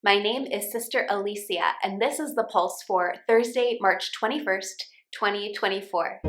My name is Sister Alicia, and this is the Pulse for Thursday, March 21st, 2024.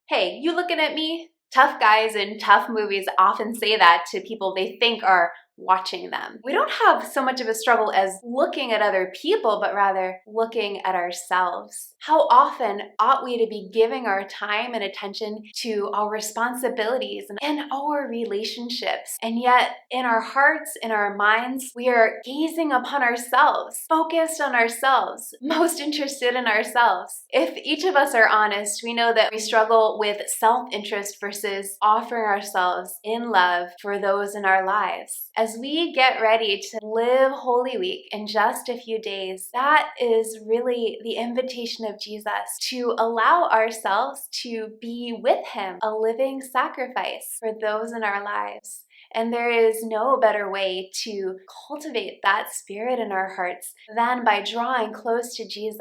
Hey, you looking at me? Tough guys in tough movies often say that to people they think are watching them. We don't have so much of a struggle as looking at other people, but rather looking at ourselves. How often ought we to be giving our time and attention to our responsibilities and our relationships? And yet, in our hearts, in our minds, we are gazing upon ourselves, focused on ourselves, most interested in ourselves. If each of us are honest, we know that we struggle with self-interest versus offering ourselves in love for those in our lives. As we get ready to live Holy Week in just a few days, that is really the invitation of Jesus to allow ourselves to be with Him, a living sacrifice for those in our lives. And there is no better way to cultivate that spirit in our hearts than by drawing close to Jesus,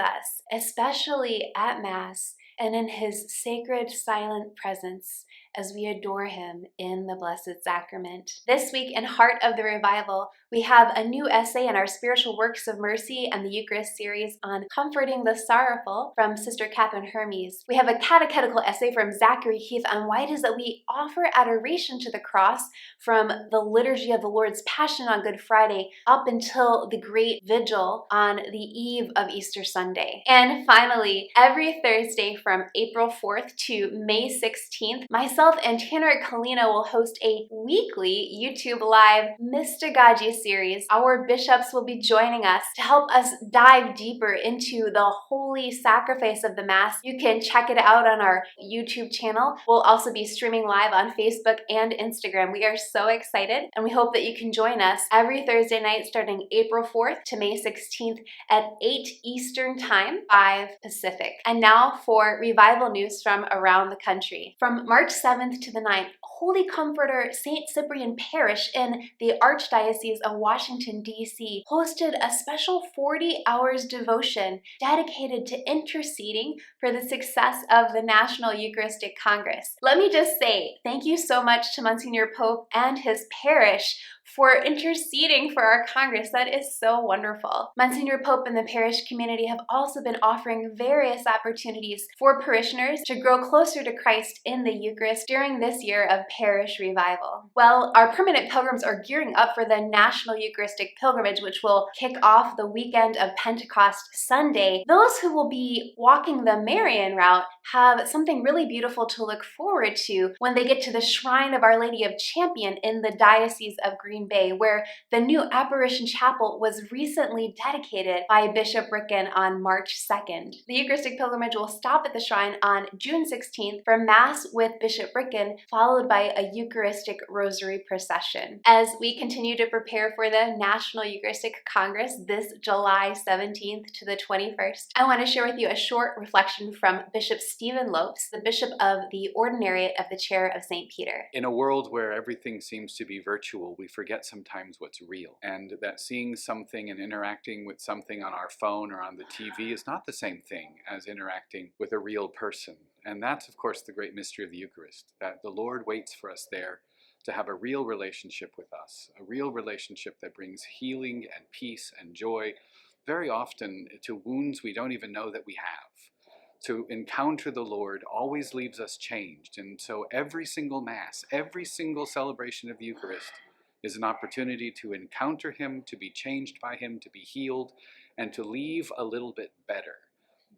especially at Mass and in His sacred silent presence as we adore Him in the Blessed Sacrament. This week in Heart of the Revival, we have a new essay in our Spiritual Works of Mercy and the Eucharist series on Comforting the Sorrowful from Sister Catherine Hermes. We have a catechetical essay from Zachary Heath on why it is that we offer adoration to the cross from the Liturgy of the Lord's Passion on Good Friday up until the Great Vigil on the eve of Easter Sunday. And finally, every Thursday from April 4th to May 16th, myself and Tanner Kalina will host a weekly YouTube Live Mystagogy series. Our bishops will be joining us to help us dive deeper into the holy sacrifice of the Mass. You can check it out on our YouTube channel. We'll also be streaming live on Facebook and Instagram. We are so excited, and we hope that you can join us every Thursday night starting April 4th to May 16th at 8 Eastern Time, 5 Pacific. And now for revival news from around the country. From March 7th to the 9th, Holy Comforter St. Cyprian Parish in the Archdiocese of Washington, D.C. hosted a special 40 hours devotion dedicated to interceding for the success of the National Eucharistic Congress. Let me just say thank you so much to Monsignor Pope and his parish for interceding for our Congress. That is so wonderful. Monsignor Pope and the parish community have also been offering various opportunities for parishioners to grow closer to Christ in the Eucharist during this year of parish revival. Well, our permanent pilgrims are gearing up for the National Eucharistic Pilgrimage, which will kick off the weekend of Pentecost Sunday. Those who will be walking the Marian route have something really beautiful to look forward to when they get to the Shrine of Our Lady of Champion in the Diocese of Green Bay, where the new Apparition Chapel was recently dedicated by Bishop Ricken on March 2nd. The Eucharistic Pilgrimage will stop at the shrine on June 16th for Mass with Bishop Ricken, followed by a Eucharistic Rosary procession. As we continue to prepare for the National Eucharistic Congress this July 17th to the 21st, I want to share with you a short reflection from Bishop Stephen Lopes, the Bishop of the Ordinariate of the Chair of St. Peter. In a world where everything seems to be virtual, we forget sometimes what's real, and that seeing something and interacting with something on our phone or on the TV is not the same thing as interacting with a real person. And that's, of course, the great mystery of the Eucharist, that the Lord waits for us there to have a real relationship with us, a real relationship that brings healing and peace and joy, very often to wounds we don't even know that we have. To encounter the Lord always leaves us changed, and so every single Mass, every single celebration of the Eucharist is an opportunity to encounter Him, to be changed by Him, to be healed, and to leave a little bit better.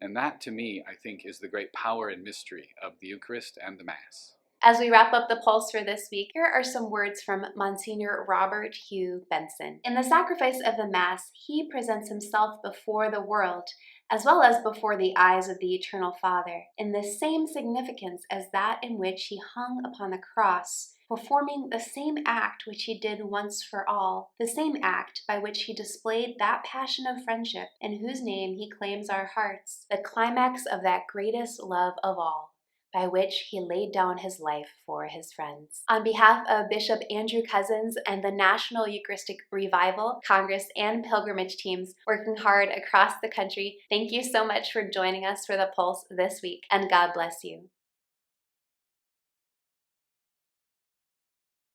And that, to me, I think, is the great power and mystery of the Eucharist and the Mass. As we wrap up the Pulse for this week, here are some words from Monsignor Robert Hugh Benson. In the sacrifice of the Mass, he presents himself before the world, as well as before the eyes of the Eternal Father, in the same significance as that in which he hung upon the cross, performing the same act which he did once for all, the same act by which he displayed that passion of friendship in whose name he claims our hearts, the climax of that greatest love of all, by which he laid down his life for his friends. On behalf of Bishop Andrew Cousins and the National Eucharistic Revival, Congress, and Pilgrimage teams working hard across the country, thank you so much for joining us for the Pulse this week, and God bless you.